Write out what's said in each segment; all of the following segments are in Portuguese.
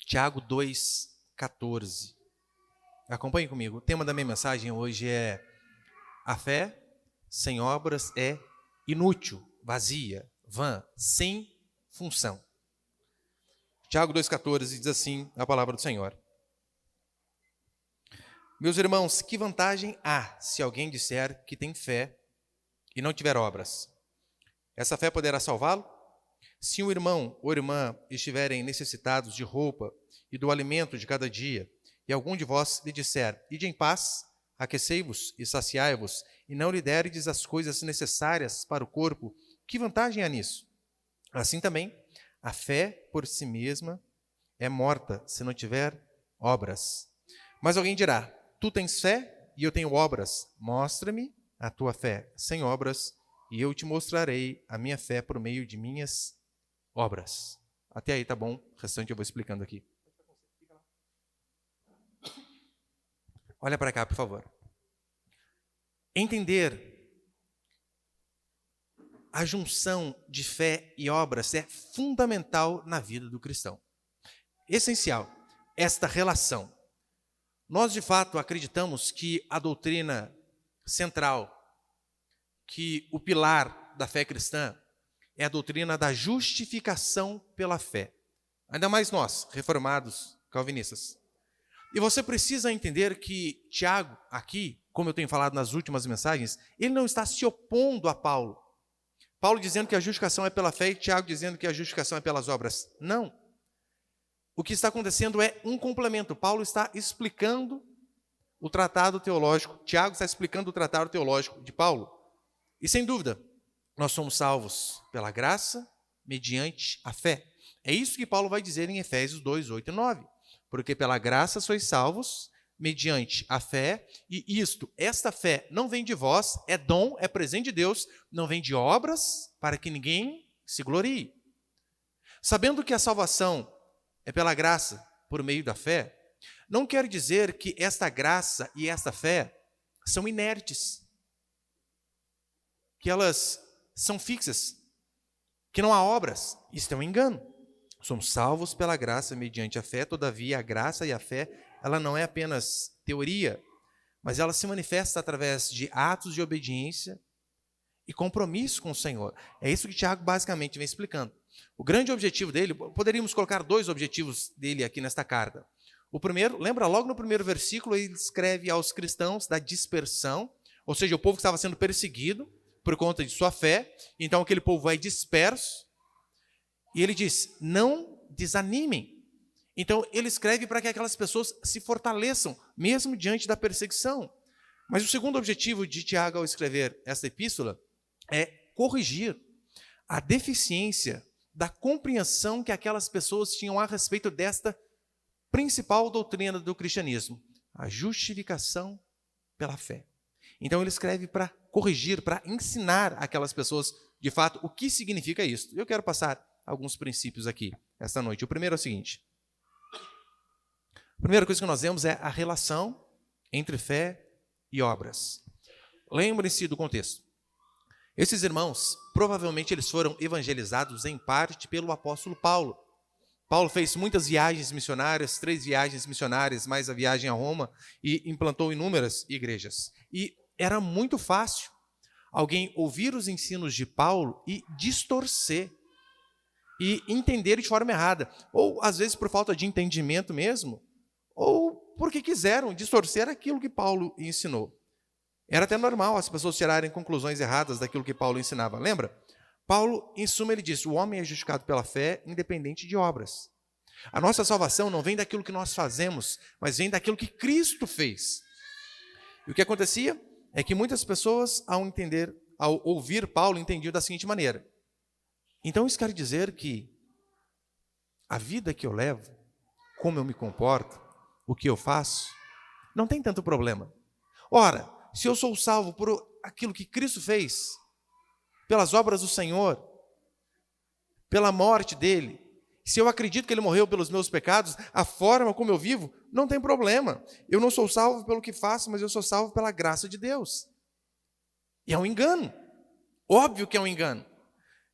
Tiago 2,14. Acompanhe comigo. O tema da minha mensagem hoje é: a fé sem obras é inútil, vazia, vã, sem função. Tiago 2,14 diz assim a palavra do Senhor: meus irmãos, que vantagem há se alguém disser que tem fé e não tiver obras? Essa fé poderá salvá-lo? Se um irmão ou irmã estiverem necessitados de roupa e do alimento de cada dia, e algum de vós lhe disser: ide em paz, aquecei-vos e saciai-vos, e não lhe derdes as coisas necessárias para o corpo, que vantagem há nisso? Assim também, a fé por si mesma é morta se não tiver obras. Mas alguém dirá: tu tens fé e eu tenho obras. Mostra-me a tua fé sem obras, e eu te mostrarei a minha fé por meio de minhas obras. Até aí tá bom, o restante eu vou explicando aqui. Olha para cá, por favor. Entender a junção de fé e obras é fundamental na vida do cristão. Essencial, esta relação. Nós, de fato, acreditamos que a doutrina central, que o pilar da fé cristã, é a doutrina da justificação pela fé. Ainda mais nós, reformados calvinistas. E você precisa entender que Tiago, aqui, como eu tenho falado nas últimas mensagens, ele não está se opondo a Paulo. Paulo dizendo que a justificação é pela fé e Tiago dizendo que a justificação é pelas obras. Não. O que está acontecendo é um complemento. Paulo está explicando o tratado teológico, Tiago está explicando o tratado teológico de Paulo. E sem dúvida, nós somos salvos pela graça, mediante a fé. É isso que Paulo vai dizer em Efésios 2, 8 e 9. Porque pela graça sois salvos, mediante a fé, e esta fé não vem de vós, é dom, é presente de Deus, não vem de obras, para que ninguém se glorie. Sabendo que a salvação é pela graça, por meio da fé, não quer dizer que esta graça e esta fé são inertes, que elas são fixas, que não há obras. Isso é um engano. Somos salvos pela graça mediante a fé, todavia a graça e a fé, ela não é apenas teoria, mas ela se manifesta através de atos de obediência e compromisso com o Senhor. É isso que Tiago basicamente vem explicando. O grande objetivo dele, poderíamos colocar dois objetivos dele aqui nesta carta. O primeiro, lembra logo no primeiro versículo, ele escreve aos cristãos da dispersão, ou seja, o povo que estava sendo perseguido por conta de sua fé, então aquele povo vai disperso, e ele diz: não desanimem. Então ele escreve para que aquelas pessoas se fortaleçam, mesmo diante da perseguição. Mas o segundo objetivo de Tiago ao escrever esta epístola é corrigir a deficiência da compreensão que aquelas pessoas tinham a respeito desta principal doutrina do cristianismo, a justificação pela fé. Então ele escreve para corrigir, para ensinar aquelas pessoas, de fato, o que significa isso. Eu quero passar alguns princípios aqui, esta noite. O primeiro é o seguinte: a primeira coisa que nós vemos é a relação entre fé e obras. Lembrem-se do contexto. Esses irmãos, provavelmente eles foram evangelizados em parte pelo apóstolo Paulo. Paulo fez muitas viagens missionárias, 3 viagens missionárias, mais a viagem a Roma, e implantou inúmeras igrejas. E era muito fácil alguém ouvir os ensinos de Paulo e distorcer, e entender de forma errada, ou às vezes por falta de entendimento mesmo, ou porque quiseram distorcer aquilo que Paulo ensinou. Era até normal as pessoas tirarem conclusões erradas daquilo que Paulo ensinava. Lembra? Paulo, em suma, ele diz: o homem é justificado pela fé, independente de obras. A nossa salvação não vem daquilo que nós fazemos, mas vem daquilo que Cristo fez. E o que acontecia é que muitas pessoas, ao ouvir Paulo, entendiam da seguinte maneira: então isso quer dizer que a vida que eu levo, como eu me comporto, o que eu faço, não tem tanto problema. Ora, se eu sou salvo por aquilo que Cristo fez, pelas obras do Senhor, pela morte dele, se eu acredito que ele morreu pelos meus pecados, a forma como eu vivo, não tem problema. Eu não sou salvo pelo que faço, mas eu sou salvo pela graça de Deus. E é um engano. Óbvio que é um engano.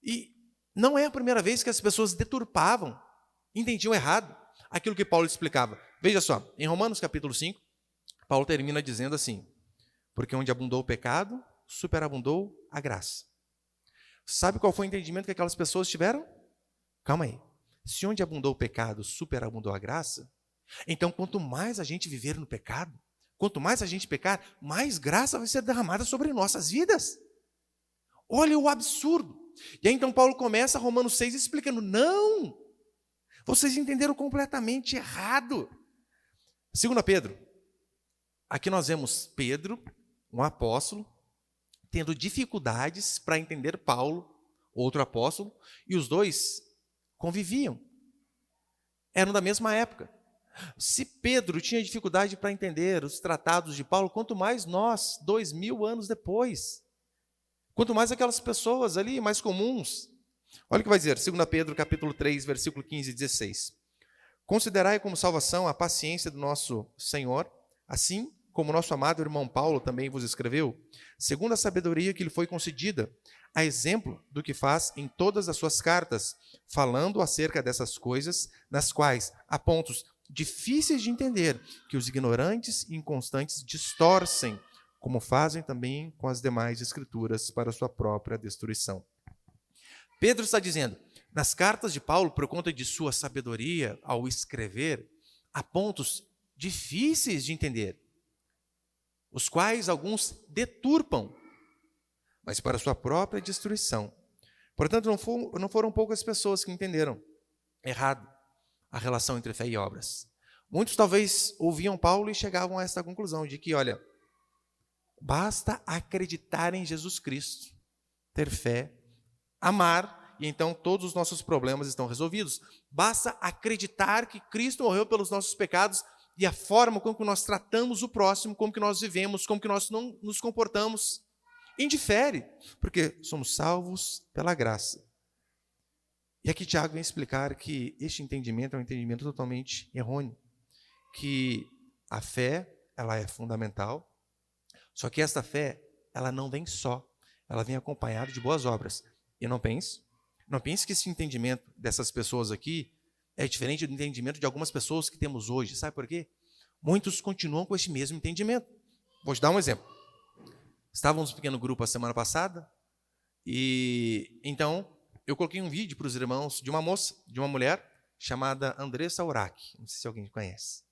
E não é a primeira vez que as pessoas deturpavam, entendiam errado aquilo que Paulo explicava. Veja só, em Romanos capítulo 5, Paulo termina dizendo assim: porque onde abundou o pecado, superabundou a graça. Sabe qual foi o entendimento que aquelas pessoas tiveram? Calma aí. Se onde abundou o pecado, superabundou a graça, então quanto mais a gente viver no pecado, quanto mais a gente pecar, mais graça vai ser derramada sobre nossas vidas. Olha o absurdo. E aí então Paulo começa Romanos 6 explicando: não, vocês entenderam completamente errado. 2 Pedro, aqui nós vemos Pedro, um apóstolo, tendo dificuldades para entender Paulo, outro apóstolo, e os dois conviviam. Eram da mesma época. Se Pedro tinha dificuldade para entender os tratados de Paulo, quanto mais nós, 2000 anos depois. Quanto mais aquelas pessoas ali mais comuns. Olha o que vai dizer, 2 Pedro capítulo 3, versículo 15 e 16. Considerai como salvação a paciência do nosso Senhor, assim como nosso amado irmão Paulo também vos escreveu, segundo a sabedoria que lhe foi concedida, a exemplo do que faz em todas as suas cartas, falando acerca dessas coisas, nas quais há pontos difíceis de entender, que os ignorantes e inconstantes distorcem, como fazem também com as demais escrituras para sua própria destruição. Pedro está dizendo, nas cartas de Paulo, por conta de sua sabedoria ao escrever, há pontos difíceis de entender, os quais alguns deturpam, mas para sua própria destruição. Portanto, não foram poucas pessoas que entenderam errado a relação entre fé e obras. Muitos talvez ouviam Paulo e chegavam a esta conclusão de que, olha, basta acreditar em Jesus Cristo, ter fé, amar, e então todos os nossos problemas estão resolvidos. Basta acreditar que Cristo morreu pelos nossos pecados e a forma como que nós tratamos o próximo, como que nós vivemos, como que nós não nos comportamos, indifere, porque somos salvos pela graça. E aqui Tiago vem explicar que este entendimento é um entendimento totalmente errôneo, que a fé, ela é fundamental, só que esta fé, ela não vem só, ela vem acompanhada de boas obras. E não pense que esse entendimento dessas pessoas aqui é diferente do entendimento de algumas pessoas que temos hoje. Sabe por quê? Muitos continuam com esse mesmo entendimento. Vou te dar um exemplo. Estávamos em um pequeno grupo a semana passada, e então eu coloquei um vídeo para os irmãos de uma moça, de uma mulher, chamada Andressa Urach. Não sei se alguém conhece.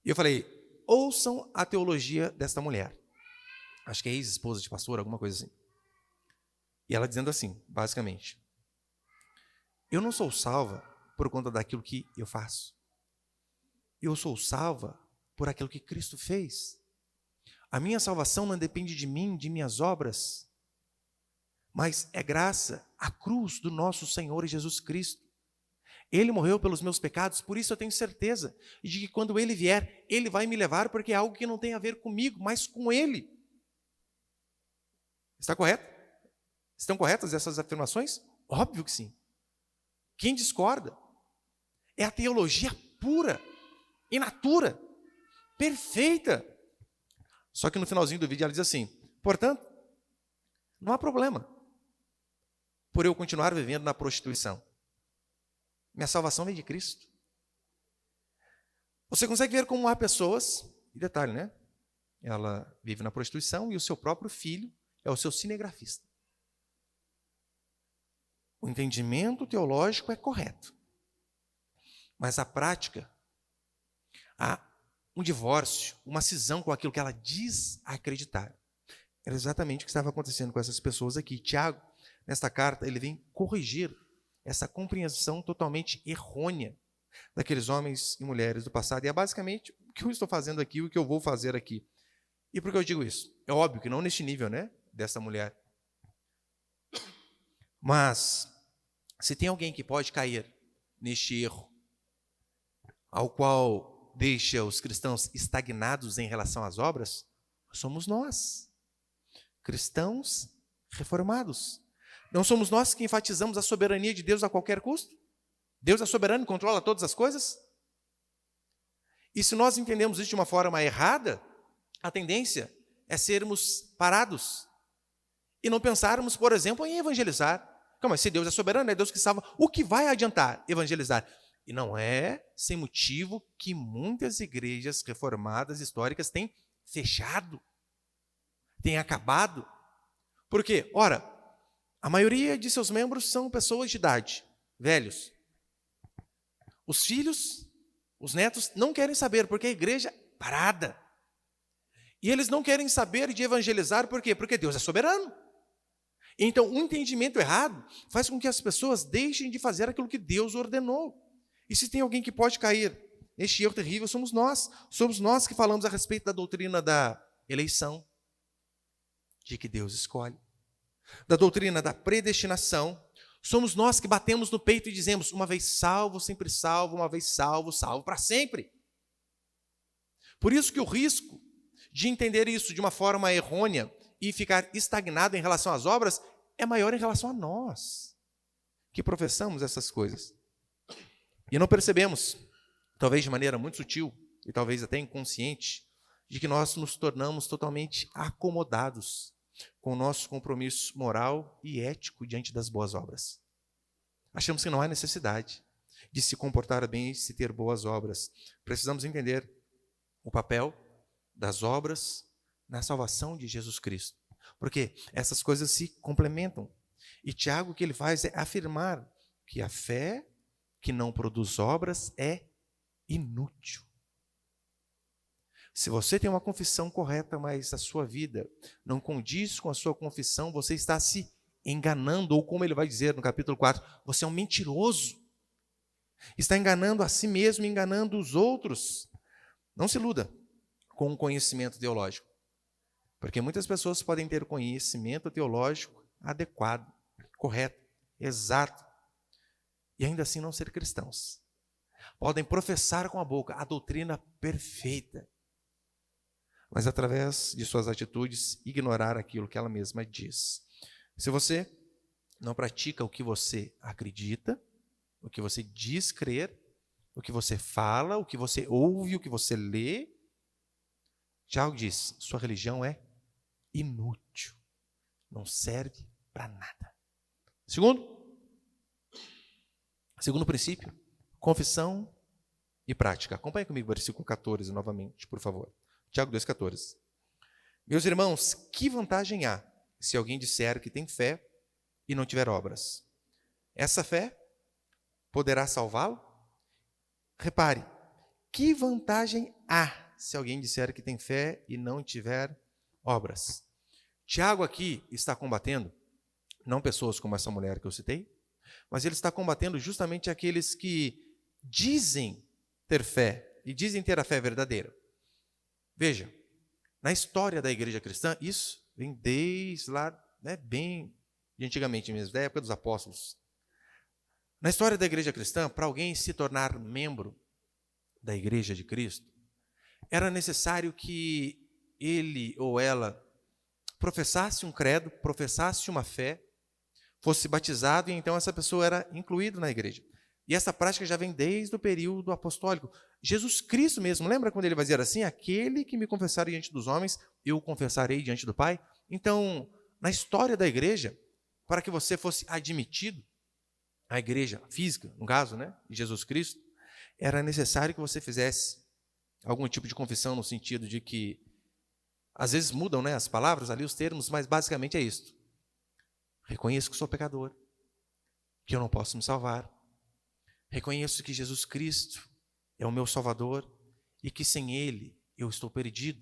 E eu falei, ouçam a teologia desta mulher. Acho que é ex-esposa de pastor, alguma coisa assim. E ela dizendo assim, basicamente, eu não sou salva por conta daquilo que eu faço. Eu sou salva por aquilo que Cristo fez. A minha salvação não depende de mim, de minhas obras, mas é graça à cruz do nosso Senhor Jesus Cristo. Ele morreu pelos meus pecados, por isso eu tenho certeza de que quando Ele vier, Ele vai me levar, porque é algo que não tem a ver comigo, mas com Ele. Está correto? Estão corretas essas afirmações? Óbvio que sim. Quem discorda? É a teologia pura, in natura, perfeita. Só que no finalzinho do vídeo ela diz assim, portanto, não há problema por eu continuar vivendo na prostituição. Minha salvação vem de Cristo. Você consegue ver como há pessoas, e detalhe, né? Ela vive na prostituição e o seu próprio filho é o seu cinegrafista. O entendimento teológico é correto, mas a prática, há um divórcio, uma cisão com aquilo que ela diz acreditar. Era exatamente o que estava acontecendo com essas pessoas aqui. Tiago, nesta carta, ele vem corrigir essa compreensão totalmente errônea daqueles homens e mulheres do passado. E é basicamente o que eu estou fazendo aqui, o que eu vou fazer aqui. E por que eu digo isso? É óbvio que não neste nível, né, dessa mulher. Mas, se tem alguém que pode cair neste erro, ao qual deixa os cristãos estagnados em relação às obras, somos nós, cristãos reformados. Não somos nós que enfatizamos a soberania de Deus a qualquer custo? Deus é soberano e controla todas as coisas? E se nós entendemos isso de uma forma errada, a tendência é sermos parados e não pensarmos, por exemplo, em evangelizar. Calma, se Deus é soberano, é Deus que salva. O que vai adiantar evangelizar? E não é sem motivo que muitas igrejas reformadas históricas têm fechado, têm acabado. Por quê? Ora, a maioria de seus membros são pessoas de idade, velhos. Os filhos, os netos não querem saber, porque a igreja é parada. E eles não querem saber de evangelizar, por quê? Porque Deus é soberano. Então, o entendimento errado faz com que as pessoas deixem de fazer aquilo que Deus ordenou. E se tem alguém que pode cair neste erro terrível, somos nós. Somos nós que falamos a respeito da doutrina da eleição, de que Deus escolhe. Da doutrina da predestinação. Somos nós que batemos no peito e dizemos, uma vez salvo, sempre salvo, uma vez salvo, salvo para sempre. Por isso que o risco de entender isso de uma forma errônea e ficar estagnado em relação às obras é maior em relação a nós, que professamos essas coisas. E não percebemos, talvez de maneira muito sutil e talvez até inconsciente, de que nós nos tornamos totalmente acomodados com o nosso compromisso moral e ético diante das boas obras. Achamos que não há necessidade de se comportar bem e se ter boas obras. Precisamos entender o papel das obras na salvação de Jesus Cristo. Porque essas coisas se complementam. E Tiago, o que ele faz é afirmar que a fé que não produz obras é inútil. Se você tem uma confissão correta, mas a sua vida não condiz com a sua confissão, você está se enganando, ou como ele vai dizer no capítulo 4, você é um mentiroso. Está enganando a si mesmo, enganando os outros. Não se iluda com o conhecimento teológico, porque muitas pessoas podem ter conhecimento teológico adequado, correto, exato, e ainda assim não ser cristãos. Podem professar com a boca a doutrina perfeita, mas através de suas atitudes ignorar aquilo que ela mesma diz. Se você não pratica o que você acredita, o que você diz crer, o que você fala, o que você ouve, o que você lê, Tiago diz, sua religião é inútil, não serve para nada. Segundo princípio, confissão e prática. Acompanhe comigo o versículo 14 novamente, por favor. Tiago 2,14. Meus irmãos, que vantagem há se alguém disser que tem fé e não tiver obras? Essa fé poderá salvá-lo? Repare, que vantagem há se alguém disser que tem fé e não tiver obras? Tiago aqui está combatendo, não pessoas como essa mulher que eu citei, mas ele está combatendo justamente aqueles que dizem ter fé e dizem ter a fé verdadeira. Veja, na história da igreja cristã, isso vem desde lá, bem de antigamente mesmo, da época dos apóstolos. Na história da igreja cristã, para alguém se tornar membro da igreja de Cristo, era necessário que ele ou ela professasse um credo, professasse uma fé, fosse batizado, e então essa pessoa era incluída na igreja. E essa prática já vem desde o período apostólico. Jesus Cristo mesmo, lembra quando ele vai dizer assim, aquele que me confessar diante dos homens, eu o confessarei diante do Pai? Então, na história da igreja, para que você fosse admitido, a igreja física, no caso, de Jesus Cristo, era necessário que você fizesse algum tipo de confissão no sentido de que, às vezes mudam as palavras ali, os termos, mas basicamente é isto. Reconheço que sou pecador, que eu não posso me salvar. Reconheço que Jesus Cristo é o meu Salvador e que sem Ele eu estou perdido.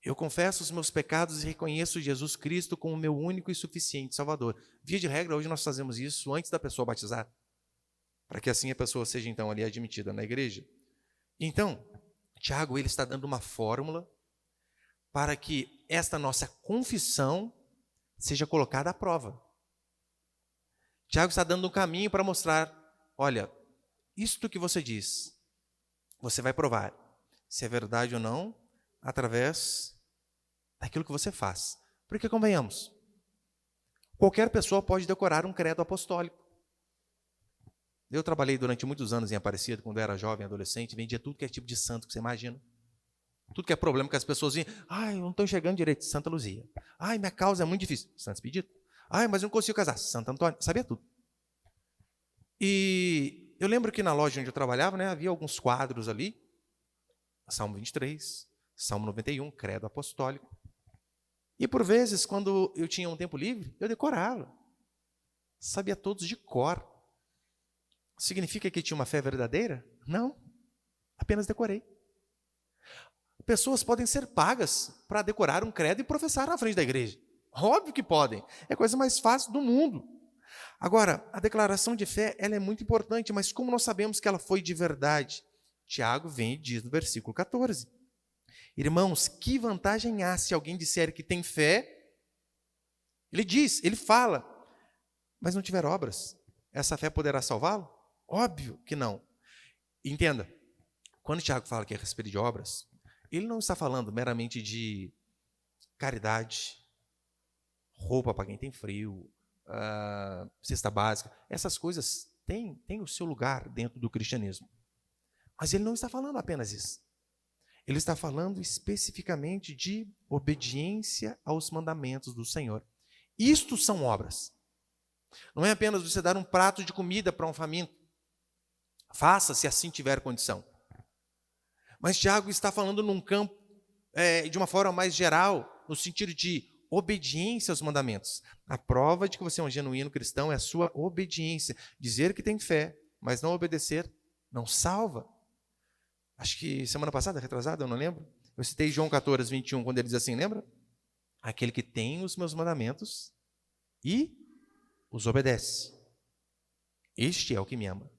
Eu confesso os meus pecados e reconheço Jesus Cristo como o meu único e suficiente Salvador. Via de regra, hoje nós fazemos isso antes da pessoa batizar, para que assim a pessoa seja então ali admitida na igreja. Então, Tiago, ele está dando uma fórmula para que esta nossa confissão seja colocada à prova. Tiago está dando um caminho para mostrar, olha, isto que você diz, você vai provar se é verdade ou não, através daquilo que você faz. Porque, convenhamos, qualquer pessoa pode decorar um credo apostólico. Eu trabalhei durante muitos anos em Aparecida, quando eu era jovem, adolescente, vendia tudo que é tipo de santo que você imagina. Tudo que é problema que as pessoas dizem, eu não estou enxergando direito, Santa Luzia. Minha causa é muito difícil, Santo Expedito. Mas eu não consigo casar, Santo Antônio, sabia tudo. E Eu lembro que na loja onde eu trabalhava, né, havia alguns quadros ali, Salmo 23, Salmo 91, Credo Apostólico. E por vezes, quando eu tinha um tempo livre, eu decorava. Sabia todos de cor. Significa que tinha uma fé verdadeira? Não. Apenas decorei. Pessoas podem ser pagas para decorar um credo e professar na frente da igreja. Óbvio que podem. É a coisa mais fácil do mundo. Agora, a declaração de fé, ela é muito importante, mas como nós sabemos que ela foi de verdade? Tiago vem e diz no versículo 14. Irmãos, que vantagem há se alguém disser que tem fé? Ele diz, ele fala, mas não tiver obras. Essa fé poderá salvá-lo? Óbvio que não. Entenda, quando Tiago fala que é a respeito de obras, ele não está falando meramente de caridade, roupa para quem tem frio, cesta básica. Essas coisas têm o seu lugar dentro do cristianismo. Mas ele não está falando apenas isso. Ele está falando especificamente de obediência aos mandamentos do Senhor. Isto são obras. Não é apenas você dar um prato de comida para um faminto. Faça, se assim tiver condição. Mas Tiago está falando num campo, de uma forma mais geral, no sentido de obediência aos mandamentos. A prova de que você é um genuíno cristão é a sua obediência. Dizer que tem fé, mas não obedecer, não salva. Acho que semana passada, retrasada, eu não lembro. Eu citei João 14, 21, quando ele diz assim, lembra? Aquele que tem os meus mandamentos e os obedece. Este é o que me ama.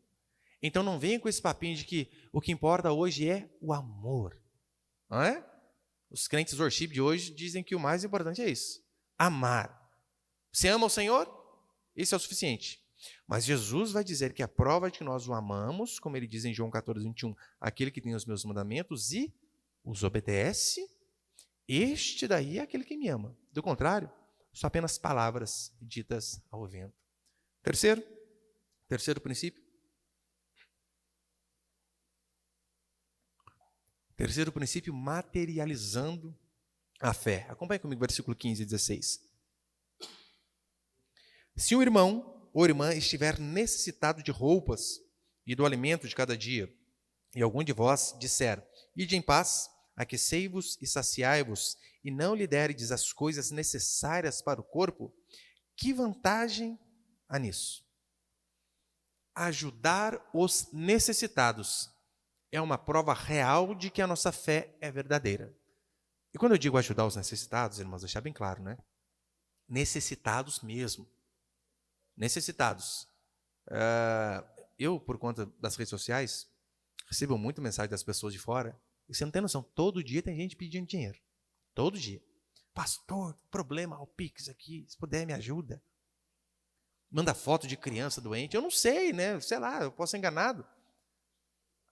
Então não venha com esse papinho de que o que importa hoje é o amor. Não é? Os crentes worship de hoje dizem que o mais importante é isso. Amar. Você ama o Senhor? Isso é o suficiente. Mas Jesus vai dizer que a prova de que nós o amamos, como ele diz em João 14, 21, aquele que tem os meus mandamentos e os obedece, este daí é aquele que me ama. Do contrário, são apenas palavras ditas ao vento. Terceiro princípio. Terceiro princípio, materializando a fé. Acompanhe comigo, versículo 15 e 16. Se um irmão ou irmã estiver necessitado de roupas e do alimento de cada dia, e algum de vós disser, ide em paz, aquecei-vos e saciai-vos, e não lhe derdes as coisas necessárias para o corpo, que vantagem há nisso? Ajudar os necessitados é uma prova real de que a nossa fé é verdadeira. E quando eu digo ajudar os necessitados, irmãos, deixar bem claro, né? Necessitados mesmo. Necessitados. Eu, por conta das redes sociais, recebo muita mensagem das pessoas de fora, e você não tem noção, todo dia tem gente pedindo dinheiro. Todo dia. Pastor, problema, o Pix aqui, se puder me ajuda. Manda foto de criança doente, eu não sei, né? Sei lá, eu posso ser enganado.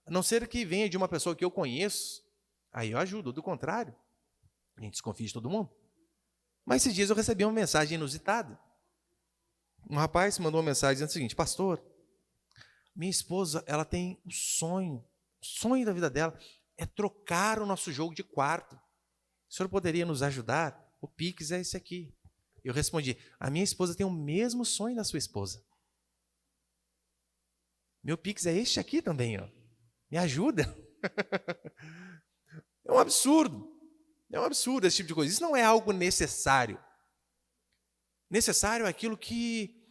A não ser que venha de uma pessoa que eu conheço, aí eu ajudo. Do contrário, a gente desconfia de todo mundo. Mas esses dias eu recebi uma mensagem inusitada. Um rapaz mandou uma mensagem dizendo o seguinte: pastor, minha esposa, ela tem um sonho, o sonho da vida dela é trocar o nosso jogo de quarto. O senhor poderia nos ajudar? O Pix é esse aqui. Eu respondi: a minha esposa tem o mesmo sonho da sua esposa. Meu Pix é este aqui também, ó. Me ajuda. É um absurdo. É um absurdo esse tipo de coisa. Isso não é algo necessário. Necessário é aquilo que,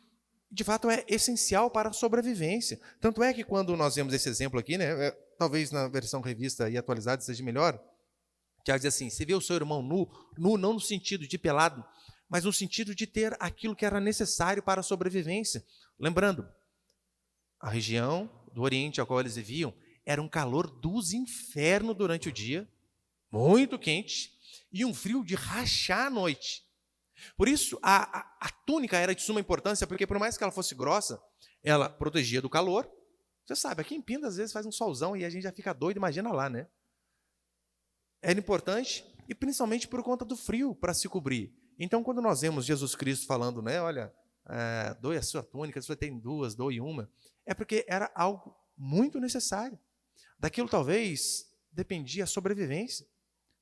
de fato, é essencial para a sobrevivência. Tanto é que quando nós vemos esse exemplo aqui, né, talvez na versão revista e atualizada seja melhor, Tiago diz assim: você vê o seu irmão nu não no sentido de pelado, mas no sentido de ter aquilo que era necessário para a sobrevivência. Lembrando, a região do Oriente a qual eles viviam era um calor dos infernos durante o dia, muito quente, e um frio de rachar à noite. Por isso, a túnica era de suma importância, porque por mais que ela fosse grossa, ela protegia do calor. Você sabe, aqui em Pinda, às vezes faz um solzão e a gente já fica doido, imagina lá, né? Era importante, e principalmente por conta do frio, para se cobrir. Então, quando nós vemos Jesus Cristo falando, né, olha, doe a sua túnica, se você tem duas, doe uma, é porque era algo muito necessário. Daquilo talvez dependia a sobrevivência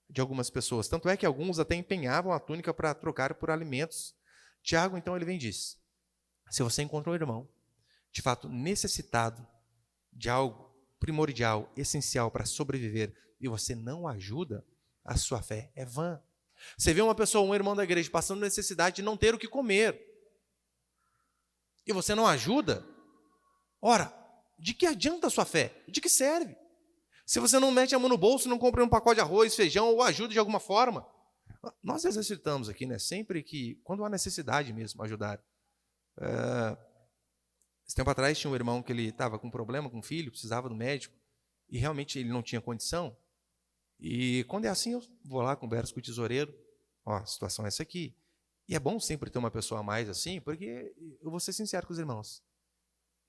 de algumas pessoas. Tanto é que alguns até empenhavam a túnica para trocar por alimentos. Tiago, então, ele vem e diz: se você encontrou um irmão, de fato, necessitado, de algo primordial, essencial para sobreviver, e você não ajuda, a sua fé é vã. Você vê uma pessoa, um irmão da igreja, passando necessidade de não ter o que comer, e você não ajuda, ora, de que adianta a sua fé? De que serve? Se você não mete a mão no bolso, não compra um pacote de arroz, feijão, ou ajuda de alguma forma. Nós exercitamos aqui, né? Sempre que, quando há necessidade mesmo, ajudar. Esse tempo atrás tinha um irmão que ele estava com um problema com o filho, precisava do médico, e realmente ele não tinha condição. E quando é assim, eu vou lá, converso com o tesoureiro, ó, a situação é essa aqui. E é bom sempre ter uma pessoa a mais assim, porque eu vou ser sincero com os irmãos,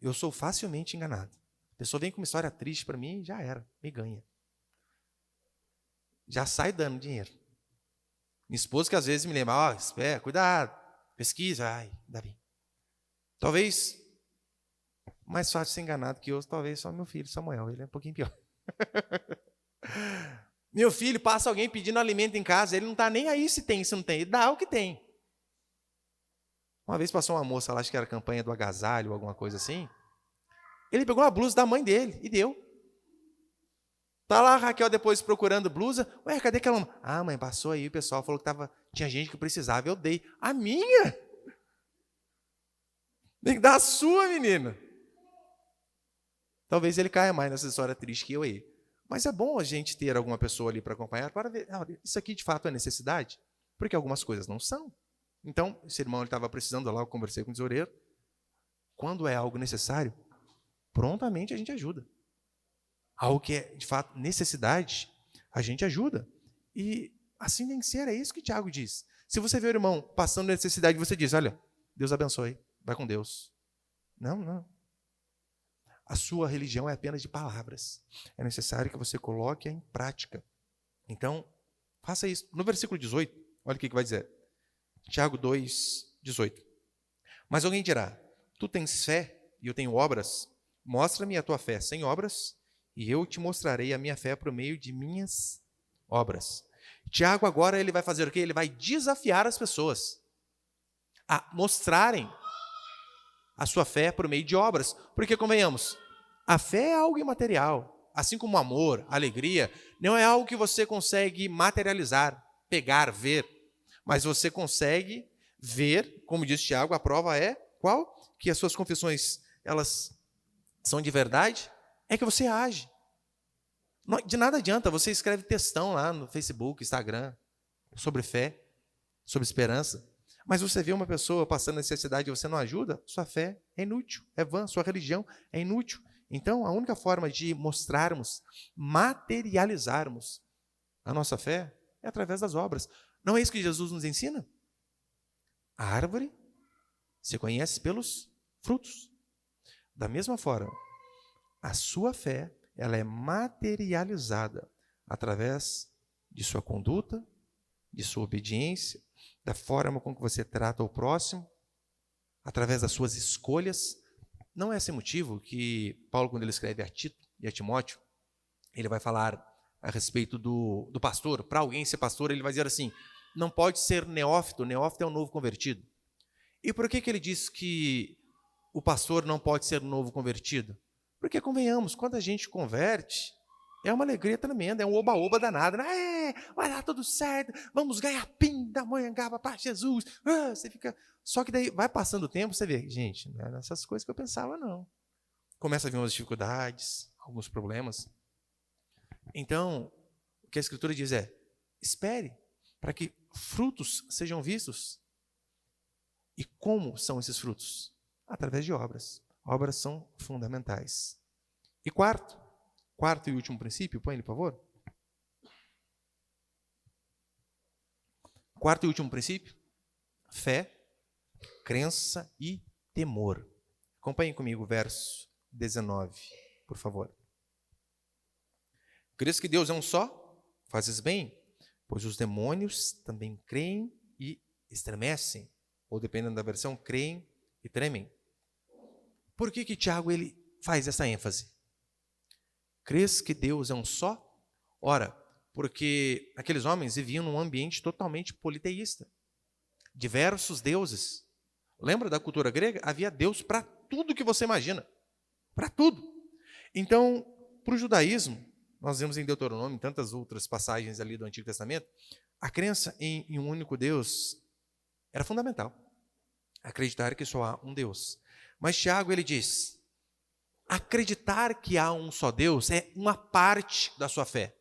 eu sou facilmente enganado. A pessoa vem com uma história triste para mim, já era, me ganha. Já sai dando dinheiro. Minha esposa que às vezes me lembra, ó, espera, cuidado, pesquisa, ai, ainda bem. Talvez mais fácil ser enganado que eu, talvez só meu filho, Samuel, ele é um pouquinho pior. Meu filho, passa alguém pedindo alimento em casa, ele não está nem aí se tem, se não tem, ele dá o que tem. Uma vez passou uma moça lá, acho que era campanha do agasalho ou alguma coisa assim, ele pegou uma blusa da mãe dele e deu. Tá lá a Raquel depois procurando blusa, ué, cadê aquela? Ah, mãe, passou aí, o pessoal falou que tinha gente que precisava, eu dei. A minha? Tem que dar a sua, menina. Talvez ele caia mais nessa história triste que eu e ele. Mas é bom a gente ter alguma pessoa ali para acompanhar, para ver, isso aqui de fato é necessidade, porque algumas coisas não são. Então, esse irmão estava precisando lá, eu conversei com o tesoureiro. Quando é algo necessário, prontamente a gente ajuda. Algo que é de fato necessidade, a gente ajuda. E assim tem que ser, é isso que Tiago diz. Se você vê o irmão passando necessidade, você diz, olha, Deus abençoe, vai com Deus. Não. A sua religião é apenas de palavras. É necessário que você coloque em prática. Então, faça isso. No versículo 18, olha o que vai dizer. Tiago 2, 18. Mas alguém dirá, tu tens fé e eu tenho obras? Mostra-me a tua fé sem obras e eu te mostrarei a minha fé por meio de minhas obras. Tiago agora ele vai fazer o quê? Ele vai desafiar as pessoas a mostrarem a sua fé por meio de obras. Porque, convenhamos, a fé é algo imaterial. Assim como o amor, a alegria, não é algo que você consegue materializar, pegar, ver. Mas você consegue ver, como diz Tiago, a prova é qual? Que as suas confissões, elas são de verdade, é que você age. De nada adianta, você escreve textão lá no Facebook, Instagram, sobre fé, sobre esperança. Mas você vê uma pessoa passando necessidade e você não ajuda, sua fé é inútil, é vã, sua religião é inútil. Então, a única forma de mostrarmos, materializarmos a nossa fé é através das obras. Não é isso que Jesus nos ensina? A árvore se conhece pelos frutos. Da mesma forma, a sua fé, ela é materializada através de sua conduta, de sua obediência, da forma com que você trata o próximo, através das suas escolhas. Não é esse motivo que Paulo, quando ele escreve a Tito e a Timóteo, ele vai falar a respeito do pastor. Para alguém ser pastor, ele vai dizer assim, não pode ser neófito é um novo convertido. E por que ele diz que o pastor não pode ser um novo convertido? Porque, convenhamos, quando a gente converte, é uma alegria tremenda, é um oba-oba danado. Né? Vai dar tudo certo, vamos ganhar pinda, Monhangaba para Jesus. Você fica... Só que daí vai passando o tempo, você vê, gente, não é nessas coisas que eu pensava, não. Começa a vir umas dificuldades, alguns problemas. Então, o que a Escritura diz é, espere para que frutos sejam vistos. E como são esses frutos? Através de obras. Obras são fundamentais. E quarto e último princípio, põe ele, por favor. Quarto e último princípio, fé, crença e temor. Acompanhem comigo o verso 19, por favor. Crês que Deus é um só? Fazes bem, pois os demônios também creem e estremecem, ou dependendo da versão, creem e tremem. Por que Tiago ele faz essa ênfase? Crês que Deus é um só? Ora, porque aqueles homens viviam num ambiente totalmente politeísta. Diversos deuses. Lembra da cultura grega? Havia Deus para tudo que você imagina. Para tudo. Então, para o judaísmo, nós vemos em Deuteronômio, em tantas outras passagens ali do Antigo Testamento, a crença em um único Deus era fundamental. Acreditar que só há um Deus. Mas Tiago, ele diz, acreditar que há um só Deus é uma parte da sua fé.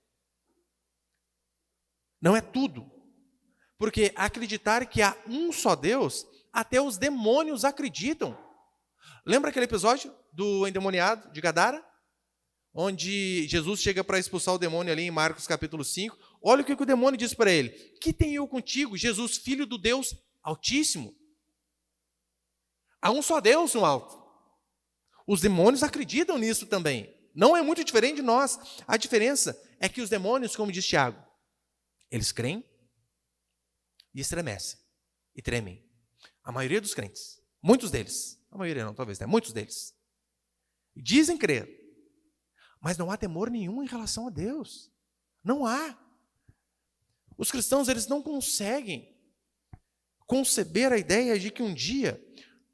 Não é tudo. Porque acreditar que há um só Deus, até os demônios acreditam. Lembra aquele episódio do endemoniado de Gadara? Onde Jesus chega para expulsar o demônio ali em Marcos capítulo 5. Olha o que o demônio diz para ele. Que tenho eu contigo, Jesus, filho do Deus Altíssimo? Há um só Deus no alto. Os demônios acreditam nisso também. Não é muito diferente de nós. A diferença é que os demônios, como diz Tiago, eles creem e estremecem e tremem. A maioria dos crentes, muitos deles, a maioria não, talvez, né? Muitos deles, dizem crer, mas não há temor nenhum em relação a Deus. Não há. Os cristãos, eles não conseguem conceber a ideia de que um dia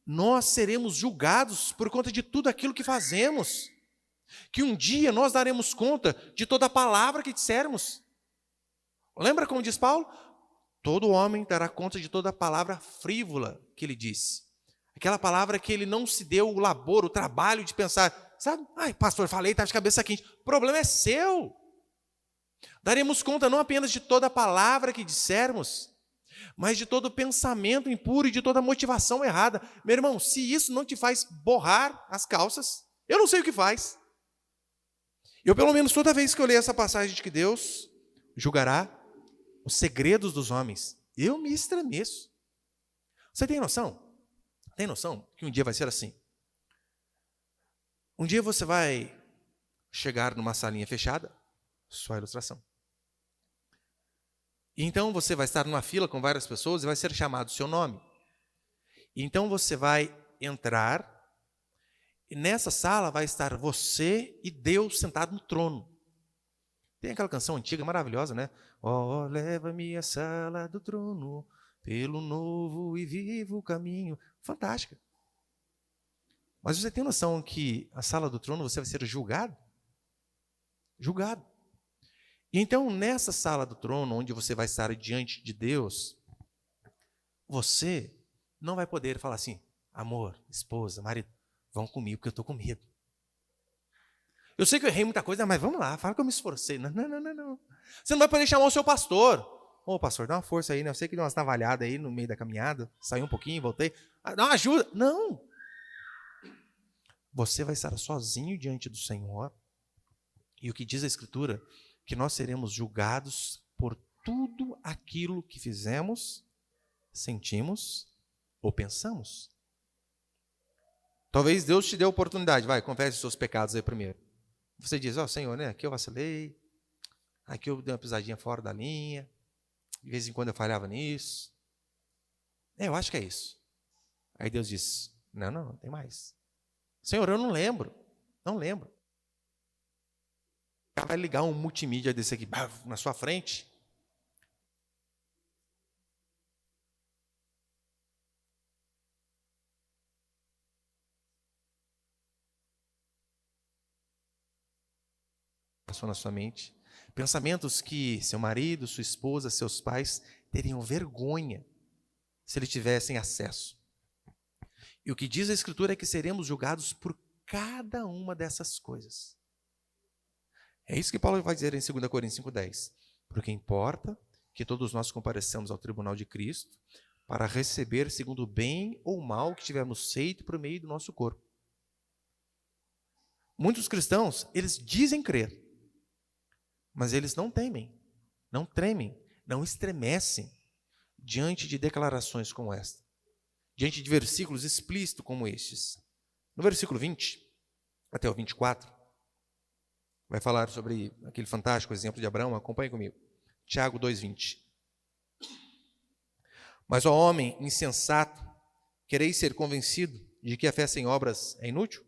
nós seremos julgados por conta de tudo aquilo que fazemos. Que um dia nós daremos conta de toda a palavra que dissermos. Lembra como diz Paulo? Todo homem dará conta de toda a palavra frívola que ele disse. Aquela palavra que ele não se deu o labor, o trabalho de pensar, sabe? Ai, pastor, falei, estava de cabeça quente. O problema é seu. Daremos conta não apenas de toda a palavra que dissermos, mas de todo pensamento impuro e de toda motivação errada. Meu irmão, se isso não te faz borrar as calças, eu não sei o que faz. Eu, pelo menos, toda vez que eu leio essa passagem de que Deus julgará os segredos dos homens, eu me estremeço. Você tem noção? Tem noção que um dia vai ser assim? Um dia você vai chegar numa salinha fechada, só ilustração. E então você vai estar numa fila com várias pessoas e vai ser chamado o seu nome. E então você vai entrar e nessa sala vai estar você e Deus sentado no trono. Tem aquela canção antiga, maravilhosa, né? Oh, leva-me à sala do trono, pelo novo e vivo caminho. Fantástica. Mas você tem noção que a sala do trono você vai ser julgado? Julgado. E então, nessa sala do trono, onde você vai estar diante de Deus, você não vai poder falar assim, amor, esposa, marido, vão comigo porque eu estou com medo. Eu sei que eu errei muita coisa, mas vamos lá, fala que eu me esforcei. Não, não, não, não. Você não vai poder chamar o seu pastor. Ô, pastor, dá uma força aí, né? Eu sei que deu umas navalhadas aí no meio da caminhada, saiu um pouquinho, voltei. Dá uma ajuda. Não. Você vai estar sozinho diante do Senhor. E o que diz a Escritura? Que nós seremos julgados por tudo aquilo que fizemos, sentimos ou pensamos. Talvez Deus te dê a oportunidade. Vai, confesse os seus pecados aí primeiro. Você diz, ó, Senhor, né? Aqui eu vacilei. Aqui eu dei uma pisadinha fora da linha. De vez em quando eu falhava nisso. Eu acho que é isso. Aí Deus diz, não, tem mais. Senhor, eu não lembro. Não lembro. Vai ligar um multimídia desse aqui na sua frente. Passou na sua mente. Pensamentos que seu marido, sua esposa, seus pais teriam vergonha se eles tivessem acesso. E o que diz a Escritura é que seremos julgados por cada uma dessas coisas. É isso que Paulo vai dizer em 2 Coríntios 5,10. Porque importa que todos nós compareçamos ao tribunal de Cristo para receber segundo o bem ou o mal que tivermos feito por meio do nosso corpo. Muitos cristãos, eles dizem crer, mas eles não temem, não tremem, não estremecem diante de declarações como esta, diante de versículos explícitos como estes. No versículo 20 até o 24, vai falar sobre aquele fantástico exemplo de Abraão. Acompanhe comigo. Tiago 2,20. Mas, ó homem insensato, quereis ser convencido de que a fé sem obras é inútil?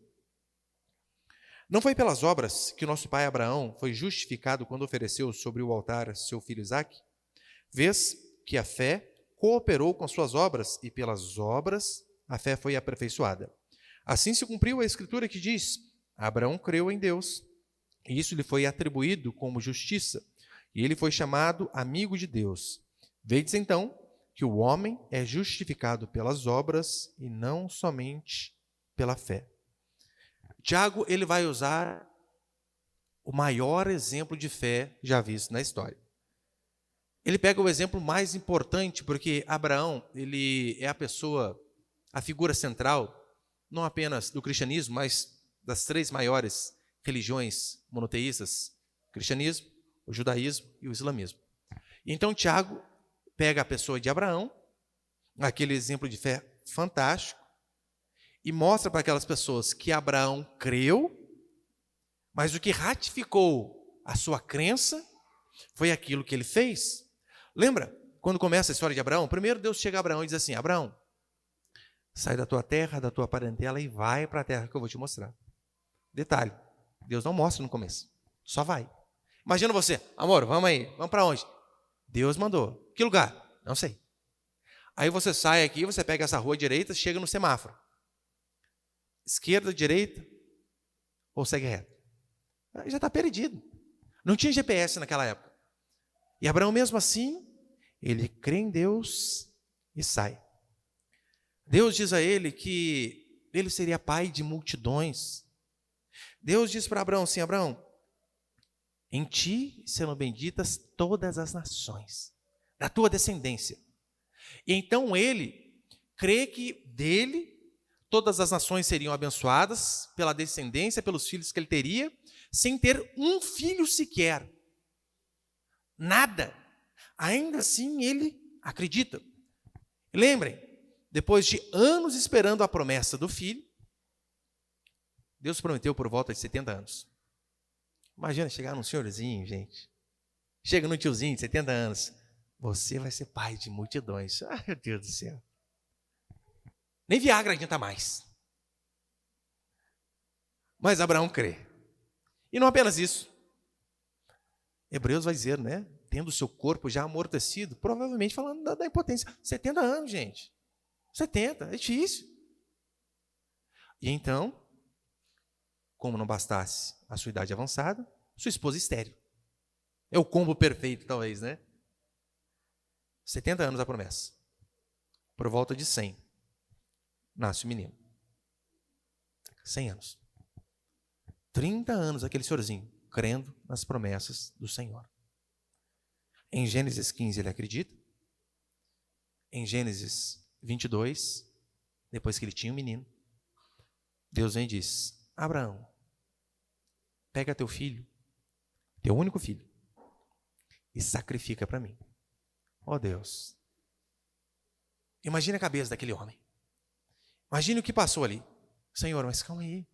Não foi pelas obras que o nosso pai Abraão foi justificado quando ofereceu sobre o altar seu filho Isaque? Vês que a fé cooperou com as suas obras, e pelas obras a fé foi aperfeiçoada. Assim se cumpriu a Escritura que diz, Abraão creu em Deus, e isso lhe foi atribuído como justiça, e ele foi chamado amigo de Deus. Vedes então que o homem é justificado pelas obras e não somente pela fé. Tiago, ele vai usar o maior exemplo de fé já visto na história. Ele pega o exemplo mais importante, porque Abraão, ele é a figura central, não apenas do cristianismo, mas das três maiores religiões monoteístas: o cristianismo, o judaísmo e o islamismo. Então Tiago pega a pessoa de Abraão, aquele exemplo de fé fantástico, e mostra para aquelas pessoas que Abraão creu, mas o que ratificou a sua crença foi aquilo que ele fez. Lembra, quando começa a história de Abraão, primeiro Deus chega a Abraão e diz assim: Abraão, sai da tua terra, da tua parentela e vai para a terra que eu vou te mostrar. Detalhe, Deus não mostra no começo, só vai. Imagina você: amor, vamos aí, vamos para onde? Deus mandou. Que lugar? Não sei. Aí você sai aqui, você pega essa rua direita, chega no semáforo. Esquerda, direita, ou segue reto? Aí já está perdido. Não tinha GPS naquela época. E Abraão, mesmo assim, ele crê em Deus e sai. Deus diz a ele que ele seria pai de multidões. Deus diz para Abraão assim: Abraão, em ti serão benditas todas as nações, da tua descendência. E então ele crê que dele todas as nações seriam abençoadas pela descendência, pelos filhos que ele teria, sem ter um filho sequer. Nada. Ainda assim ele acredita. Lembrem, depois de anos esperando a promessa do filho, Deus prometeu por volta de 70 anos. Imagina chegar num senhorzinho, gente. Chega num tiozinho de 70 anos. Você vai ser pai de multidões. Ah, meu Deus do céu. Nem Viagra adianta mais. Mas Abraão crê. E não apenas isso. Hebreus vai dizer, né? Tendo o seu corpo já amortecido, provavelmente falando da impotência. 70 anos, gente. 70, é difícil. E então, como não bastasse a sua idade avançada, sua esposa estéril. É o combo perfeito, talvez, né? 70 anos a promessa. Por volta de 100, nasce o menino. 100 anos. 30 anos aquele senhorzinho, crendo nas promessas do Senhor. Em Gênesis 15 ele acredita. Em Gênesis 22, depois que ele tinha um menino, Deus vem e diz: Abraão, pega teu filho, teu único filho, e sacrifica para mim. Ó Deus, imagine a cabeça daquele homem. Imagine o que passou ali. Senhor, mas calma aí.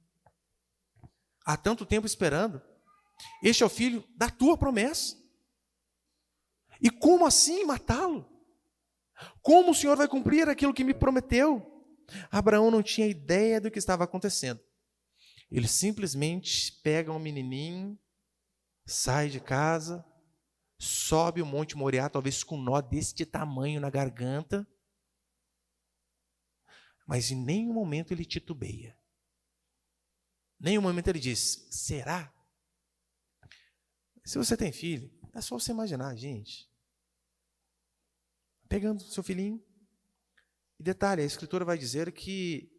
Há tanto tempo esperando. Este é o filho da tua promessa. E como assim matá-lo? Como o Senhor vai cumprir aquilo que me prometeu? Abraão não tinha ideia do que estava acontecendo. Ele simplesmente pega um menininho, sai de casa, sobe o Monte Moriá, talvez com um nó deste tamanho na garganta, mas em nenhum momento ele titubeia. Em nenhum momento ele diz: será? Se você tem filho, é só você imaginar, gente. Pegando seu filhinho. E detalhe, a Escritura vai dizer que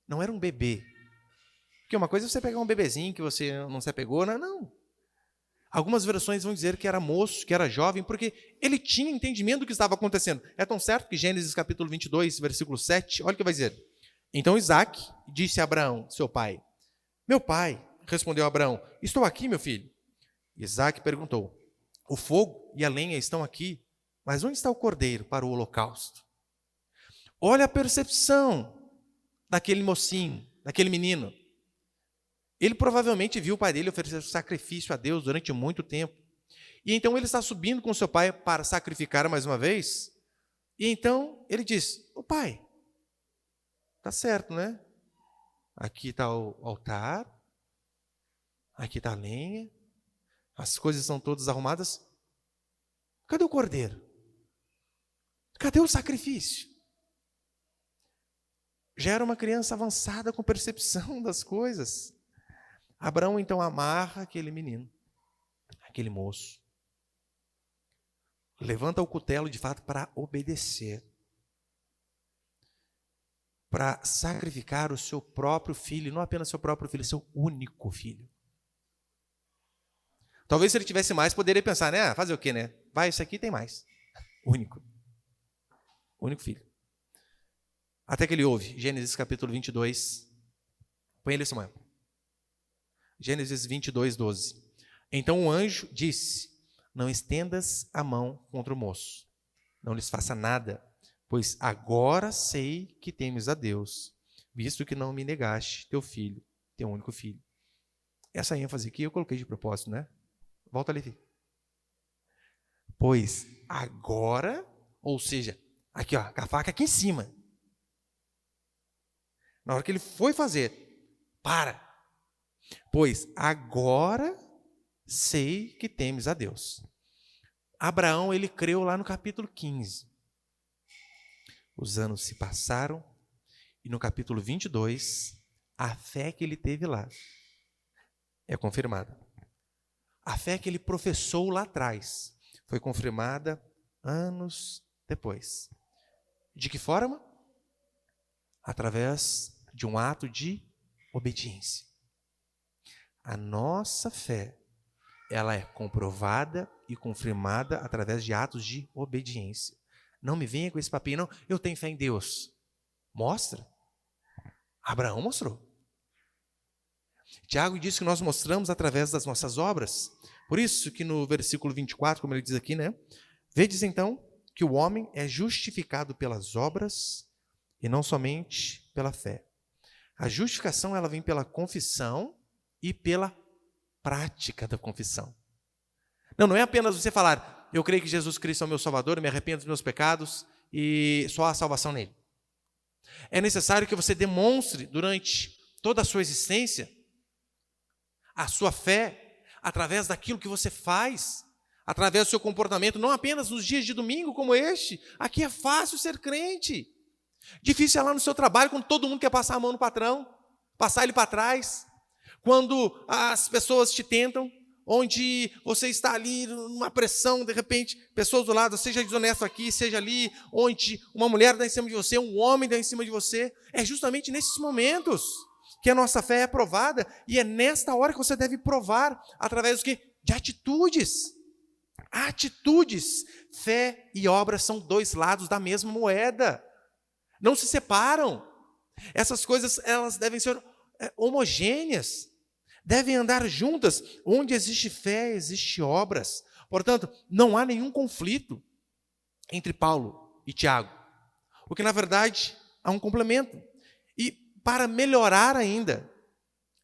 não era um bebê. Porque uma coisa é você pegar um bebezinho que você não se apegou, não. Algumas versões vão dizer que era moço, que era jovem, porque ele tinha entendimento do que estava acontecendo. É tão certo que Gênesis capítulo 22, versículo 7, olha o que vai dizer. Então Isaac disse a Abraão, seu pai: meu pai, respondeu Abraão, estou aqui, meu filho. Isaac perguntou: o fogo e a lenha estão aqui, mas onde está o cordeiro para o holocausto? Olha a percepção daquele mocinho, daquele menino. Ele provavelmente viu o pai dele oferecer sacrifício a Deus durante muito tempo. E então ele está subindo com seu pai para sacrificar mais uma vez. E então ele diz: ô pai, tá certo, né? Aqui está o altar, aqui está a lenha, as coisas estão todas arrumadas. Cadê o cordeiro? Cadê o sacrifício? Já era uma criança avançada com percepção das coisas. Abraão então amarra aquele menino, aquele moço, levanta o cutelo de fato para obedecer, para sacrificar o seu próprio filho, não apenas seu próprio filho, seu único filho. Talvez se ele tivesse mais, poderia pensar, né? Fazer o quê, né? Vai, isso aqui tem mais. Único filho. Até que ele ouve, Gênesis capítulo 22. Põe ele, Samuel. Gênesis 22, 12. Então o anjo disse: não estendas a mão contra o moço, não lhes faça nada, pois agora sei que temes a Deus, visto que não me negaste teu filho, teu único filho. Essa ênfase aqui eu coloquei de propósito, né? Volta ali, filho. Pois agora, ou seja, aqui ó, com a faca aqui em cima. Na hora que ele foi fazer, para. Pois agora sei que temes a Deus. Abraão, ele creu lá no capítulo 15. Os anos se passaram e no capítulo 22, a fé que ele teve lá é confirmada. A fé que ele professou lá atrás foi confirmada anos depois. De que forma? Através de um ato de obediência. A nossa fé, ela é comprovada e confirmada através de atos de obediência. Não me venha com esse papinho, não. Eu tenho fé em Deus. Mostra. Abraão mostrou. Tiago diz que nós mostramos através das nossas obras. Por isso que no versículo 24, como ele diz aqui, né? Vedes então que o homem é justificado pelas obras e não somente pela fé. A justificação, ela vem pela confissão e pela prática da confissão. Não é apenas você falar, eu creio que Jesus Cristo é o meu Salvador, eu me arrependo dos meus pecados e só há salvação nele. É necessário que você demonstre durante toda a sua existência a sua fé através daquilo que você faz, através do seu comportamento, não apenas nos dias de domingo como este. Aqui é fácil ser crente. Difícil é lá no seu trabalho, quando todo mundo quer passar a mão no patrão, passar ele para trás. Quando as pessoas te tentam, onde você está ali numa pressão, de repente, pessoas do lado, seja desonesto aqui, seja ali, onde uma mulher dá em cima de você, um homem dá em cima de você. É justamente nesses momentos que a nossa fé é provada, e é nesta hora que você deve provar, através do quê? De atitudes. Atitudes. Fé e obras são dois lados da mesma moeda. Não se separam. Essas coisas, elas devem ser homogêneas. Devem andar juntas. Onde existe fé, existe obras. Portanto, não há nenhum conflito entre Paulo e Tiago. Porque, na verdade, há um complemento. E para melhorar ainda,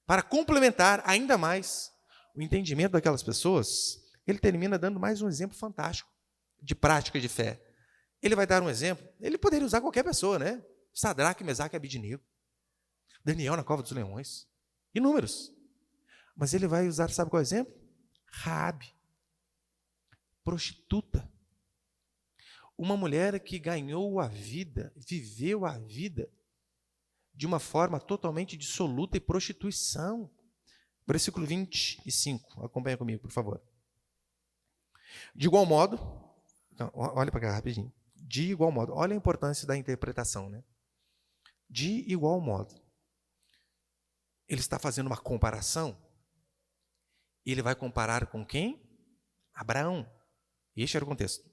para complementar ainda mais o entendimento daquelas pessoas, ele termina dando mais um exemplo fantástico de prática de fé. Ele vai dar um exemplo, ele poderia usar qualquer pessoa, né? Sadraque, Mesaque e Abednego, Daniel na cova dos leões, inúmeros. Mas ele vai usar, sabe qual é o exemplo? Raabe, prostituta. Uma mulher que ganhou a vida, viveu a vida de uma forma totalmente dissoluta e prostituição. Versículo 25, acompanha comigo, por favor. De igual modo, então, olha para cá rapidinho. De igual modo, olha a importância da interpretação, né? De igual modo. Ele está fazendo uma comparação. Ele vai comparar com quem? Abraão. Este era o contexto.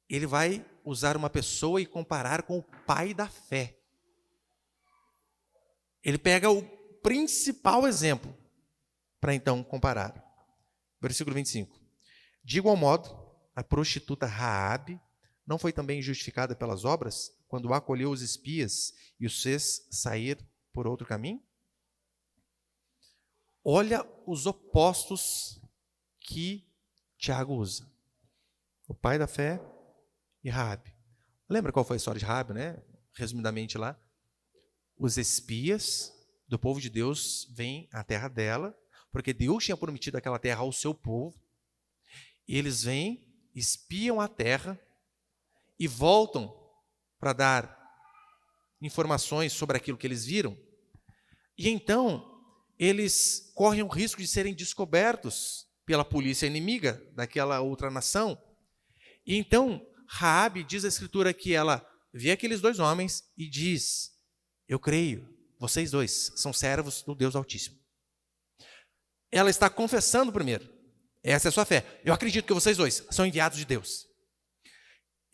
Ele vai usar uma pessoa e comparar com o pai da fé. Ele pega o principal exemplo para então comparar. Versículo 25. De igual modo, a prostituta Raabe não foi também justificada pelas obras, quando acolheu os espias e os fez sair por outro caminho? Olha os opostos que Tiago usa. O pai da fé e Raabe. Lembra qual foi a história de Raabe, né? Resumidamente lá. Os espias do povo de Deus vêm à terra dela, porque Deus tinha prometido aquela terra ao seu povo. E eles vêm, espiam a terra e voltam para dar informações sobre aquilo que eles viram. E então, eles correm o risco de serem descobertos pela polícia inimiga daquela outra nação. E então, Raabe, diz a Escritura que ela vê aqueles dois homens e diz: eu creio, vocês dois são servos do Deus Altíssimo. Ela está confessando primeiro. Essa é a sua fé. Eu acredito que vocês dois são enviados de Deus.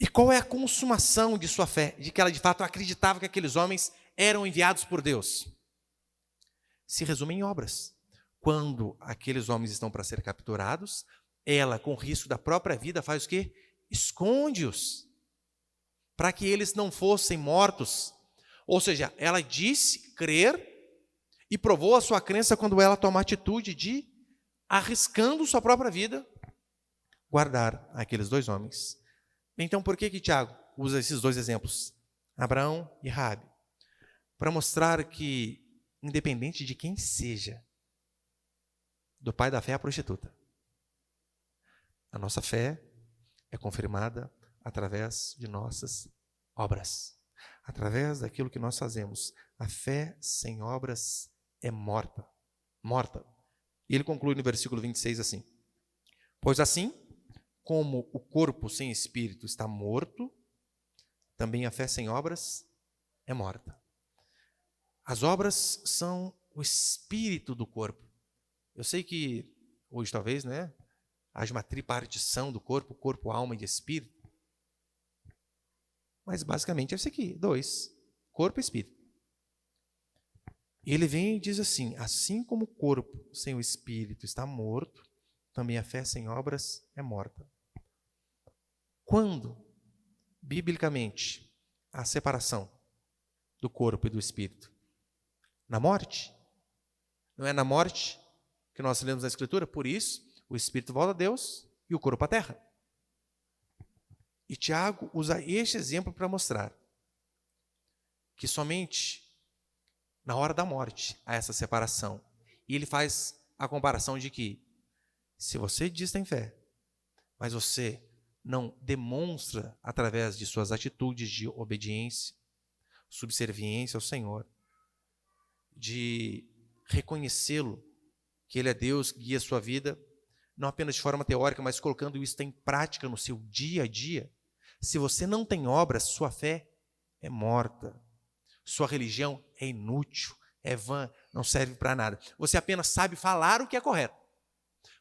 E qual é a consumação de sua fé? De que ela de fato acreditava que aqueles homens eram enviados por Deus. Se resume em obras. Quando aqueles homens estão para ser capturados, ela, com risco da própria vida, faz o quê? Esconde-os, para que eles não fossem mortos. Ou seja, ela disse crer e provou a sua crença quando ela toma a atitude de, arriscando sua própria vida, guardar aqueles dois homens. Então, por que Tiago usa esses dois exemplos, Abraão e Raabe? Para mostrar que, independente de quem seja, do pai da fé à prostituta, a nossa fé é confirmada através de nossas obras, através daquilo que nós fazemos. A fé sem obras é morta. Morta. E ele conclui no versículo 26 assim: pois assim como o corpo sem espírito está morto, também a fé sem obras é morta. As obras são o espírito do corpo. Eu sei que hoje talvez, haja uma tripartição do corpo, alma e espírito. Mas basicamente é isso aqui, dois, corpo e espírito. E ele vem e diz assim: assim como o corpo sem o espírito está morto, também a fé sem obras é morta. Quando, biblicamente, a separação do corpo e do espírito? Na morte. Não é na morte que nós lemos na Escritura? Por isso, o espírito volta a Deus e o corpo à terra. E Tiago usa este exemplo para mostrar que somente na hora da morte há essa separação. E ele faz a comparação de que, se você diz que tem fé, mas você não demonstra através de suas atitudes de obediência, subserviência ao Senhor, de reconhecê-lo, que Ele é Deus, que guia a sua vida, não apenas de forma teórica, mas colocando isso em prática no seu dia a dia. Se você não tem obras, sua fé é morta. Sua religião é inútil, é vã, não serve para nada. Você apenas sabe falar o que é correto,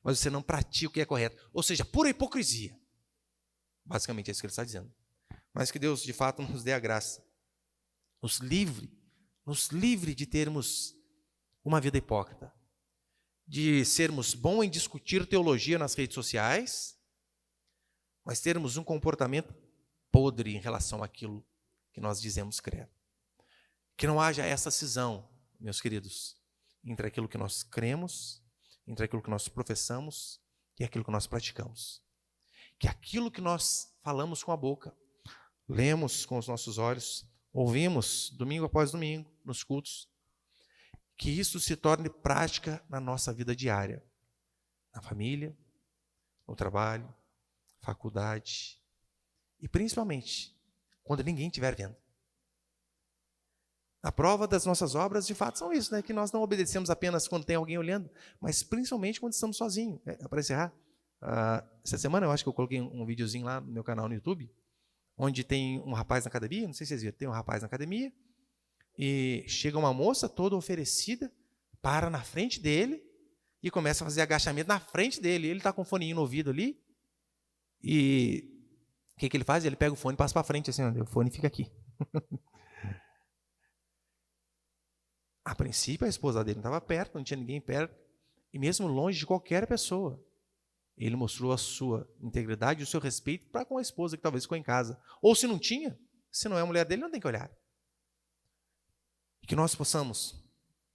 mas você não pratica o que é correto. Ou seja, pura hipocrisia. Basicamente é isso que ele está dizendo. Mas que Deus, de fato, nos dê a graça. Nos livre de termos uma vida hipócrita. De sermos bons em discutir teologia nas redes sociais, mas termos um comportamento podre em relação àquilo que nós dizemos crer. Que não haja essa cisão, meus queridos, entre aquilo que nós cremos, entre aquilo que nós professamos e aquilo que nós praticamos. Que aquilo que nós falamos com a boca, lemos com os nossos olhos, ouvimos domingo após domingo nos cultos, que isso se torne prática na nossa vida diária, na família, no trabalho, faculdade e principalmente quando ninguém estiver vendo. A prova das nossas obras, de fato, são isso, que nós não obedecemos apenas quando tem alguém olhando, mas principalmente quando estamos sozinhos. Para encerrar, essa semana eu acho que eu coloquei um videozinho lá no meu canal no YouTube, onde tem um rapaz na academia, não sei se vocês viram, tem um rapaz na academia, e chega uma moça toda oferecida, para na frente dele e começa a fazer agachamento na frente dele. Ele está com o foninho no ouvido ali, e o que ele faz? Ele pega o fone e passa para frente, assim, o fone fica aqui. A princípio, a esposa dele não estava perto, não tinha ninguém perto, e mesmo longe de qualquer pessoa, ele mostrou a sua integridade e o seu respeito para com a esposa que talvez ficou em casa. Ou se não tinha, se não é a mulher dele, não tem que olhar. E que nós possamos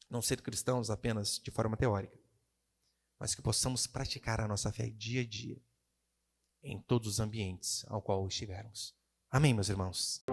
não ser cristãos apenas de forma teórica, mas que possamos praticar a nossa fé dia a dia, em todos os ambientes ao qual estivermos. Amém, meus irmãos?